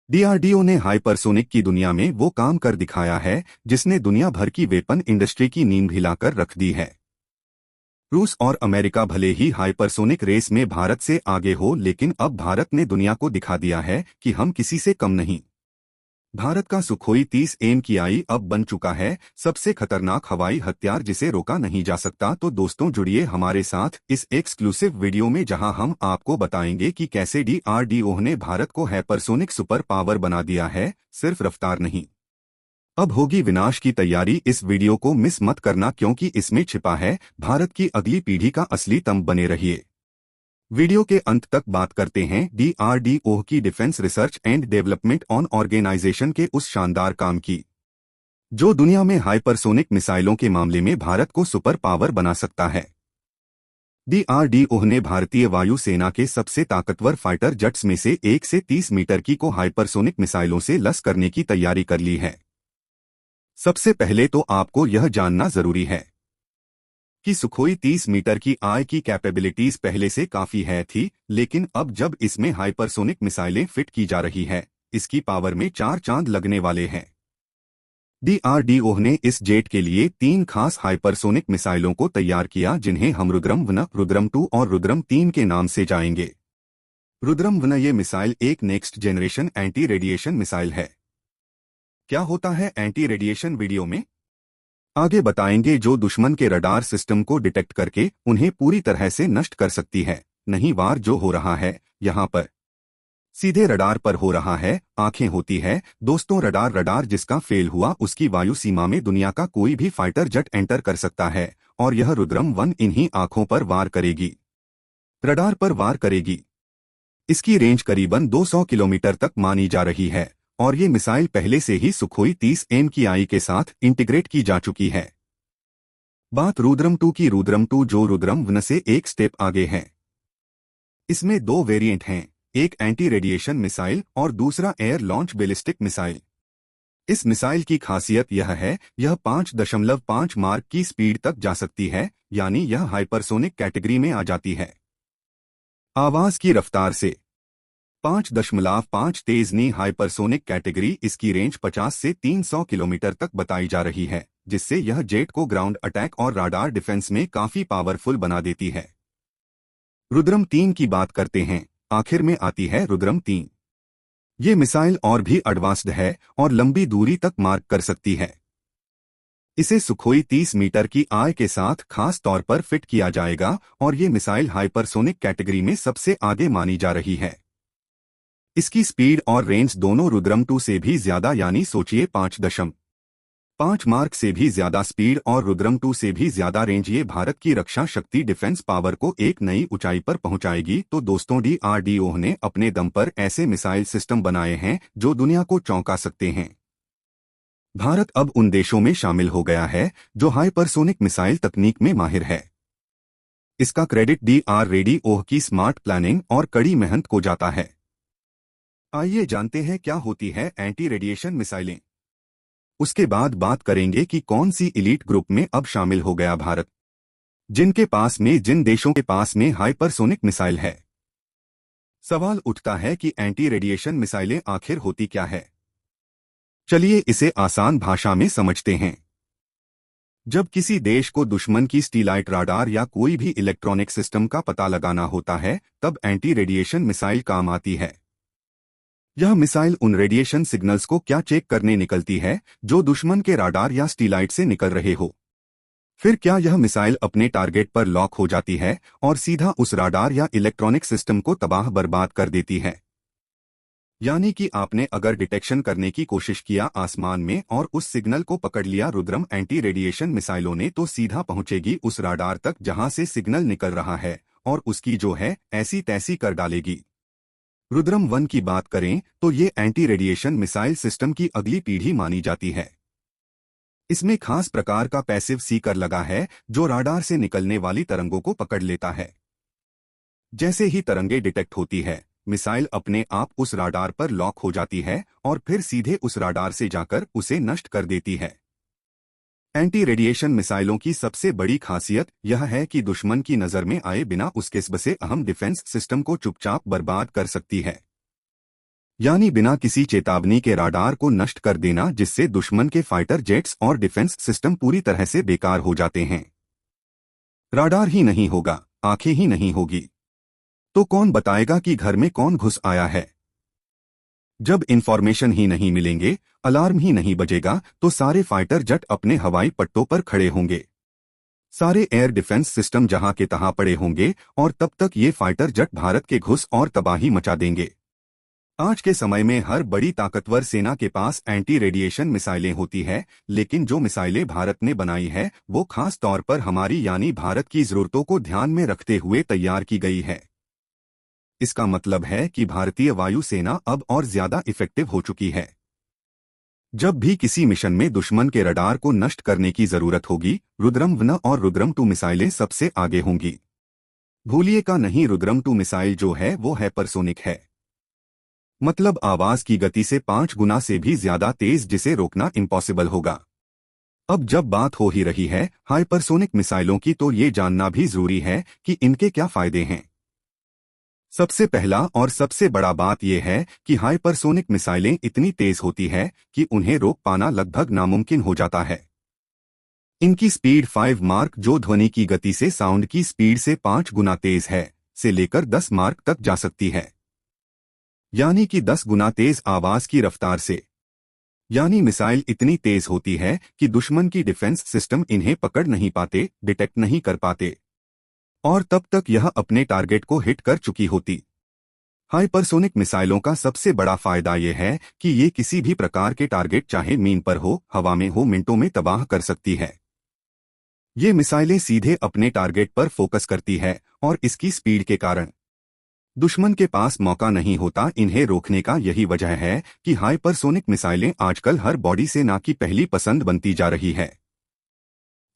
DRDO ने hypersonic की दुनिया में वो काम कर दिखाया है जिसने दुनिया भर की वेपन इंडस्ट्री की नींद हिलाकर रख दी है। रूस और अमेरिका भले ही हाइपरसोनिक रेस में भारत से आगे हो, लेकिन अब भारत ने दुनिया को दिखा दिया है कि हम किसी से कम नहीं। भारत का सुखोई 30 MKI अब बन चुका है सबसे खतरनाक हवाई हथियार जिसे रोका नहीं जा सकता। तो दोस्तों, जुड़िए हमारे साथ इस एक्सक्लूसिव वीडियो में, जहां हम आपको बताएंगे कि कैसे डीआरडीओ ने भारत को हाइपरसोनिक सुपर पावर बना दिया है, सिर्फ रफ्तार नहीं। अब होगी विनाश की तैयारी। इस वीडियो को मिस मत करना, क्योंकि इसमें छिपा है भारत की अगली पीढ़ी का असली तंब। बने रहिए। वीडियो के अंत तक बात करते हैं डीआरडीओ की defence research and development on organisation के उस शानदार काम की, जो दुनिया में हाइपरसोनिक मिसाइलों के मामले में भारत को सुपर पावर बना सकता है। डीआरडीओ ने भारतीय वायुसेना के सबसे ताकतवर फाइटर जेट्स में से एक से 30 मीटर की को हाइपरसोनिक मिसाइलों से लैस करने की तैयारी कर ली है। सबसे पहले तो आपको यह जानना जरूरी है कि सुखोई 30 मीटर की आय की कैपेबिलिटीज पहले से काफी है थी, लेकिन अब जब इसमें हाइपरसोनिक मिसाइलें फिट की जा रही है, इसकी पावर में 4 चांद लगने वाले हैं। डीआरडीओ ने इस जेट के लिए 3 खास हाइपरसोनिक मिसाइलों को तैयार किया, जिन्हें हम रुद्रम वन, रुद्रम 2 और रुद्रम 3 के नाम से जाएंगे। रुद्रम वन ये मिसाइल एक next generation anti radiation missile है। क्या होता है एंटी रेडिएशन, वीडियो में आगे बताएंगे, जो दुश्मन के रडार सिस्टम को डिटेक्ट करके उन्हें पूरी तरह से नष्ट कर सकती है। नहीं, वार जो हो रहा है यहाँ पर सीधे रडार पर हो रहा है, आंखें होती है दोस्तों। रडार जिसका फेल हुआ, उसकी वायु सीमा में दुनिया का कोई भी फाइटर जेट एंटर कर सकता है, और यह रुद्रम वन इन्हीं आंखों पर वार करेगी, रडार पर वार करेगी। इसकी रेंज करीबन 200 किलोमीटर तक मानी जा रही है, और ये मिसाइल पहले से ही सुखोई 30 MKI के साथ इंटीग्रेट की जा चुकी है। बात रुद्रम 2 की, रुद्रम 2 जो रुद्रम वन से एक स्टेप आगे है। इसमें 2 वेरिएंट हैं, एक एंटी रेडिएशन मिसाइल और दूसरा एयर लॉन्च बैलिस्टिक मिसाइल। इस मिसाइल की खासियत यह है, यह 5.5 मार्क की स्पीड तक जा सकती है, यानी यह हाइपरसोनिक कैटेगरी में आ जाती है। आवाज की रफ्तार से 5.5 तेजनी हाइपरसोनिक कैटेगरी। इसकी रेंज 50 से 300 किलोमीटर तक बताई जा रही है, जिससे यह जेट को ग्राउंड अटैक और राडार डिफेंस में काफी पावरफुल बना देती है। रुद्रम 3 की बात करते हैं। आखिर में आती है रुद्रम 3। ये मिसाइल और भी एडवांस्ड है और लंबी दूरी तक मार्क कर सकती है। इसे सुखोई 30 मीटर की आय के साथ खास तौर पर फिट किया जाएगा, और ये मिसाइल हाइपरसोनिक कैटेगरी में सबसे आगे मानी जा रही है। इसकी स्पीड और रेंज दोनों रुद्रम 2 से भी ज्यादा, यानी सोचिए 5.5 मार्क से भी ज्यादा स्पीड और रुद्रम 2 से भी ज्यादा रेंज। ये भारत की रक्षा शक्ति, डिफेंस पावर को एक नई ऊंचाई पर पहुंचाएगी। तो दोस्तों, डीआरडीओ ने अपने दम पर ऐसे मिसाइल सिस्टम बनाए हैं जो दुनिया को चौंका सकते हैं। भारत अब उन देशों में शामिल हो गया है जो हाइपरसोनिक मिसाइल तकनीक में माहिर है। इसका क्रेडिट डीआरडीओ की स्मार्ट प्लानिंग और कड़ी मेहनत को जाता है। आइए जानते हैं क्या होती है एंटी रेडिएशन मिसाइलें। उसके बाद बात करेंगे कि कौन सी इलीट ग्रुप में अब शामिल हो गया भारत, जिन देशों के पास में हाइपरसोनिक मिसाइल है। सवाल उठता है कि एंटी रेडिएशन मिसाइलें आखिर होती क्या है। चलिए इसे आसान भाषा में समझते हैं। जब किसी देश को दुश्मन की स्टीलाइट, राडार या कोई भी इलेक्ट्रॉनिक सिस्टम का पता लगाना होता है, तब एंटी रेडिएशन मिसाइल काम आती है। यह मिसाइल उन रेडिएशन सिग्नल्स को क्या चेक करने निकलती है जो दुश्मन के राडार या स्टीलाइट से निकल रहे हो। फिर क्या यह मिसाइल अपने टारगेट पर लॉक हो जाती है और सीधा उस राडार या इलेक्ट्रॉनिक सिस्टम को तबाह बर्बाद कर देती है। यानी कि आपने अगर डिटेक्शन करने की कोशिश किया आसमान में और उस सिग्नल को पकड़ लिया रुद्रम एंटी रेडिएशन मिसाइलों ने, तो सीधा पहुंचेगी उस राडार तक जहां से सिग्नल निकल रहा है, और उसकी जो है ऐसी तैसी कर डालेगी। रुद्रम 1 की बात करें तो ये एंटी रेडिएशन मिसाइल सिस्टम की अगली पीढ़ी मानी जाती है। इसमें खास प्रकार का पैसिव सीकर लगा है जो राडार से निकलने वाली तरंगों को पकड़ लेता है। जैसे ही तरंगे डिटेक्ट होती है, मिसाइल अपने आप उस राडार पर लॉक हो जाती है और फिर सीधे उस राडार से जाकर उसे नष्ट कर देती है। एंटी रेडिएशन मिसाइलों की सबसे बड़ी खासियत यह है कि दुश्मन की नजर में आए बिना उसके सबसे अहम डिफेंस सिस्टम को चुपचाप बर्बाद कर सकती है। यानी बिना किसी चेतावनी के राडार को नष्ट कर देना, जिससे दुश्मन के फाइटर जेट्स और डिफेंस सिस्टम पूरी तरह से बेकार हो जाते हैं। राडार ही नहीं होगा, आंखें ही नहीं होगी, तो कौन बताएगा कि घर में कौन घुस आया है? जब इंफॉर्मेशन ही नहीं मिलेंगे, अलार्म ही नहीं बजेगा, तो सारे फाइटर जेट अपने हवाई पट्टों पर खड़े होंगे, सारे एयर डिफेंस सिस्टम जहां के तहां पड़े होंगे, और तब तक ये फाइटर जेट भारत के घुस और तबाही मचा देंगे। आज के समय में हर बड़ी ताकतवर सेना के पास एंटी रेडिएशन मिसाइलें होती है, लेकिन जो मिसाइलें भारत ने बनाई है वो खास तौर पर हमारी यानी भारत की जरूरतों को ध्यान में रखते हुए तैयार की गई है। इसका मतलब है कि भारतीय वायुसेना अब और ज्यादा इफेक्टिव हो चुकी है। जब भी किसी मिशन में दुश्मन के रडार को नष्ट करने की जरूरत होगी, रुद्रम वन और रुद्रम 2 मिसाइलें सबसे आगे होंगी। भूलिएगा नहीं, रुद्रम 2 मिसाइल जो है वो हाइपरसोनिक है, मतलब आवाज की गति से 5 गुना से भी ज्यादा तेज, जिसे रोकना इम्पॉसिबल होगा। अब जब बात हो ही रही है हाइपरसोनिक मिसाइलों की, तो ये जानना भी जरूरी है कि इनके क्या फायदे हैं। सबसे पहला और सबसे बड़ा बात यह है कि हाइपरसोनिक मिसाइलें इतनी तेज होती है कि उन्हें रोक पाना लगभग नामुमकिन हो जाता है। इनकी स्पीड 5 मार्क, जो ध्वनि की गति से साउंड की स्पीड से 5 गुना तेज है, से लेकर 10 मार्क तक जा सकती है, यानी कि 10 गुना तेज आवाज की रफ्तार से। यानी मिसाइल इतनी तेज होती है कि दुश्मन की डिफेंस सिस्टम इन्हें पकड़ नहीं पाते, डिटेक्ट नहीं कर पाते, और तब तक यह अपने टारगेट को हिट कर चुकी होती। हाइपरसोनिक मिसाइलों का सबसे बड़ा फायदा यह है कि ये किसी भी प्रकार के टारगेट, चाहे मीन पर हो, हवा में हो, मिनटों में तबाह कर सकती है। ये मिसाइलें सीधे अपने टारगेट पर फोकस करती है, और इसकी स्पीड के कारण दुश्मन के पास मौका नहीं होता इन्हें रोकने का। यही वजह है कि हाइपरसोनिक मिसाइलें आजकल हर बॉडी सेना की पहली पसंद बनती जा रही है।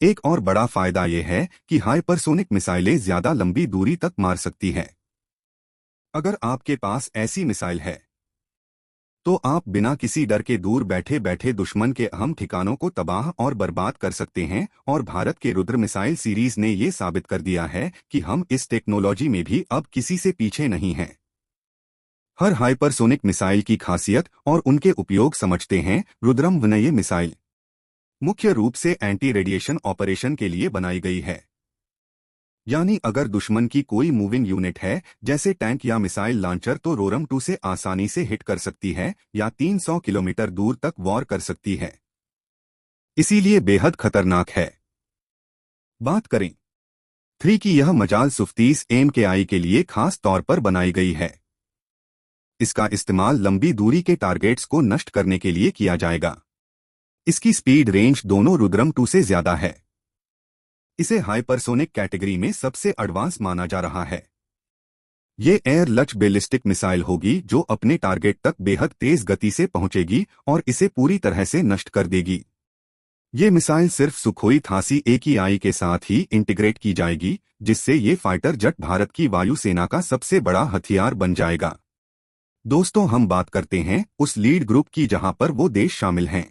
एक और बड़ा फायदा यह है कि हाइपरसोनिक मिसाइलें ज्यादा लंबी दूरी तक मार सकती हैं। अगर आपके पास ऐसी मिसाइल है तो आप बिना किसी डर के दूर बैठे बैठे दुश्मन के अहम ठिकानों को तबाह और बर्बाद कर सकते हैं। और भारत के रुद्र मिसाइल सीरीज ने यह साबित कर दिया है कि हम इस टेक्नोलॉजी में भी अब किसी से पीछे नहीं हैं। हर हाइपरसोनिक मिसाइल की खासियत और उनके उपयोग समझते हैं। रुद्रम वन ये मिसाइल मुख्य रूप से एंटी रेडिएशन ऑपरेशन के लिए बनाई गई है, यानी अगर दुश्मन की कोई मूविंग यूनिट है, जैसे टैंक या मिसाइल लॉन्चर, तो रोरम 2 से आसानी से हिट कर सकती है या 300 किलोमीटर दूर तक वॉर कर सकती है, इसीलिए बेहद खतरनाक है। बात करें 3 की, यह मजाल सुफ्तीस MKI के लिए खास तौर पर बनाई गई है। इसका इस्तेमाल लंबी दूरी के टारगेट्स को नष्ट करने के लिए किया जाएगा। इसकी स्पीड रेंज दोनों रुद्रम 2 से ज्यादा है। इसे हाइपरसोनिक कैटेगरी में सबसे एडवांस माना जा रहा है। ये एयर लच बैलिस्टिक मिसाइल होगी जो अपने टारगेट तक बेहद तेज गति से पहुंचेगी और इसे पूरी तरह से नष्ट कर देगी। ये मिसाइल सिर्फ सुखोई थासी AKI के साथ ही इंटीग्रेट की जाएगी, जिससे ये फाइटर जेट भारत की वायुसेना का सबसे बड़ा हथियार बन जाएगा। दोस्तों, हम बात करते हैं उस लीड ग्रुप की जहां पर वो देश शामिल हैं।